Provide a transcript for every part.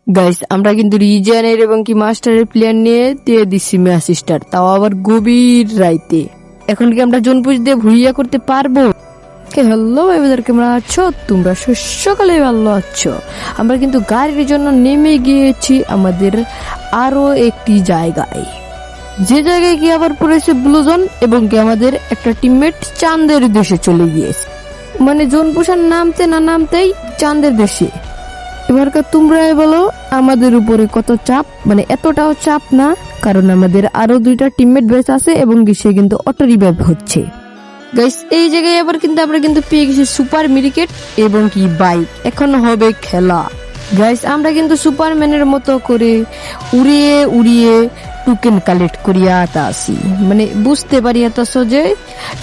Guys আমরা কিন্তু রিজিয়নের এবং কি মাস্টারের প্লেয়ার নিয়ে দিয়ে দিচ্ছি ম্যাচ স্টার, তাও আবার গভীর রাইতে। এখন কি আমরা জোন পুশ দিয়ে ভুইয়া করতে পারবো? হ্যালো ভাইদের, কেমন আছো তোমরা? সকালে ভালো আছো? আমরা কিন্তু গাড়ির জন্য নেমে গিয়েছি আমাদের আরো একটি জায়গায়, যে জায়গায় কি আবার পড়েছে ব্লুজন এবং কি আমাদের একটা টিমমেট চাঁদের দেশে চলে গিয়েছে। মানে জোন পুষার নামতে না নামতেই চাঁদের দেশে। এবারকার তোমরাই বলো আমাদের উপরে কত চাপ? মানে এতটাও চাপ না, কারণ আমাদের আরো দুইটা টিমমেট বেঁচে আছে এবং সে কিন্তু অটো রিভাইভ হচ্ছে। গাইস এই জায়গায় আবার কিন্তু আমরা কিন্তু পেয়ে গেছি সুপার মিরিকেট এবং কি বাইক। এখন হবে খেলা। গাইস আমরা কিন্তু সুপারম্যানের মতো করে উড়িয়ে উড়িয়ে টোকেন কালেক্ট করিয়া আসি, মানে বুঝতে পারি এত সহজে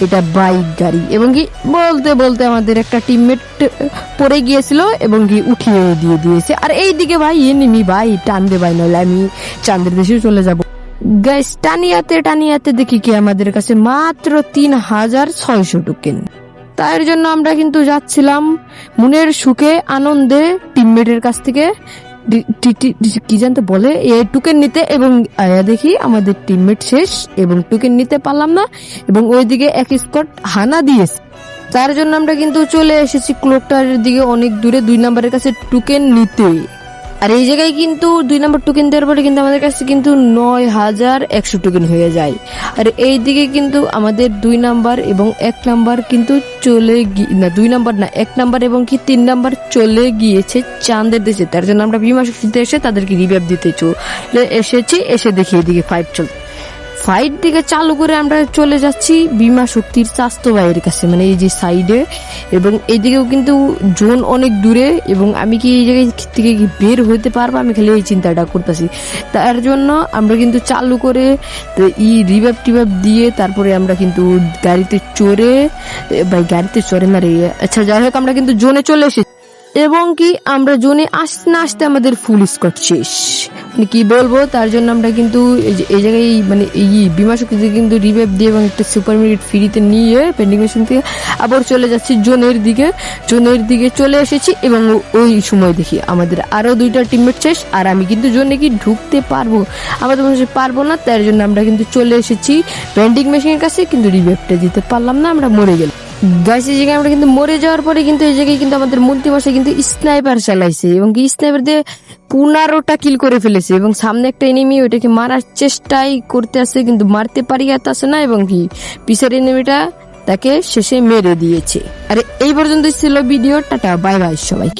এটা বাইক গাড়ি। এবং কি বলতে বলতে আমাদের একটা টিমমেট পড়ে গিয়েছিল এবং কি উঠিয়ে দিয়ে দিয়েছে। আর এইদিকে ভাই এনিমি ভাই টান দে ভাই, নইলে আমি চাঁদের দেশে চলে যাব। গাইস টানিয়াতে দেখি কি আমাদের কাছে মাত্র 3600 টোকেন। তার জন্য আমরা কিন্তু যাচ্ছিলাম মনের সুখে আনন্দে টিমমেটের কাছ থেকে কি জানতে বলে এই টোকেন নিতে, এবং দেখি আমাদের টিমমেট শেষ এবং টোকেন নিতে পারলাম না এবং ওইদিকে এক স্কট হানা দিয়েছে। তার জন্য আমরা কিন্তু চলে এসেছি ক্লকটারের দিকে, অনেক দূরে 2 নম্বরের কাছে টোকেন নিতে। আর এই জায়গায় কিন্তু 2 নম্বর টোকেন দেওয়ার পরে কিন্তু আমাদের কাছে কিন্তু 9100 টোকেন হয়ে যায়। আর এই দিকে কিন্তু আমাদের 2 নাম্বার এবং 1 নাম্বার কিন্তু না 2 নাম্বার না 1 নাম্বার এবং কি 3 নাম্বার চলে গিয়েছে চাঁদের দেশে। তার জন্য আমরা বিমা শক্তিতে এসে তাদেরকে রিভাইভ দিতে এসেছি। এসে দেখি এদিকে ফাইট দিকে চালু করে আমরা চলে যাচ্ছি বিমা শক্তির স্বাস্থ্য ভাইয়ের কাছে, মানে এই যে সাইডে। এবং এইদিকেও কিন্তু জোন অনেক দূরে এবং আমি কি এই জায়গায় থেকে বের হইতে পারবো, আমি খালি এই চিন্তাটা করতেছি। তার জন্য আমরা কিন্তু চালু করে রিভাইভ টিভাইভ দিয়ে তারপরে আমরা কিন্তু গাড়িতে চড়ে না রে, আচ্ছা যাই হোক আমরা কিন্তু জোনে চলে এসেছি। এবং কি আমরা জোনে আসতে না আসতে আমাদের ফুল স্কট শেষ, মানে কি বলবো। তার জন্য আমরা কিন্তু এই জায়গায় মানে এই বিমা শক্তিতে কিন্তু রিভাইভ দিয়ে এবং একটা সুপার মিনিট ফ্রিতে নিয়ে পেন্ডিং মেশিন থেকে আবার চলে যাচ্ছি জোনের দিকে চলে এসেছি। এবং ওই সময় দেখি আমাদের আরো 2টা টিমমেট শেষ, আর আমি কিন্তু জোনে কি ঢুকতে পারবো, আমাদের মনে হচ্ছে পারবো না। তার জন্য আমরা কিন্তু চলে এসেছি পেন্ডিং মেশিনের কাছে, কিন্তু রিভাইভটা দিতে পারলাম না, আমরা মরে গেলাম। গাইস এই জায়গায় আমরা কিন্তু মরে যাওয়ার পরে কিন্তু এই জায়গায় কিন্তু আমাদের মন্ত্রী মশাই কিন্তু স্নাইপার চালাইছে এবং কি স্নাইপার দিয়ে 15টা কিল করে ফেলেছে। এবং সামনে একটা এনিমি ওইটাকে মারার চেষ্টাই করতে আসে, কিন্তু মারতে পারি আসে না, এবং কি পিছের এনিমিটা তাকে শেষে মেরে দিয়েছে। আরে এই পর্যন্ত ছিল ভিডিও, টাটা বাই বাই সবাইকে।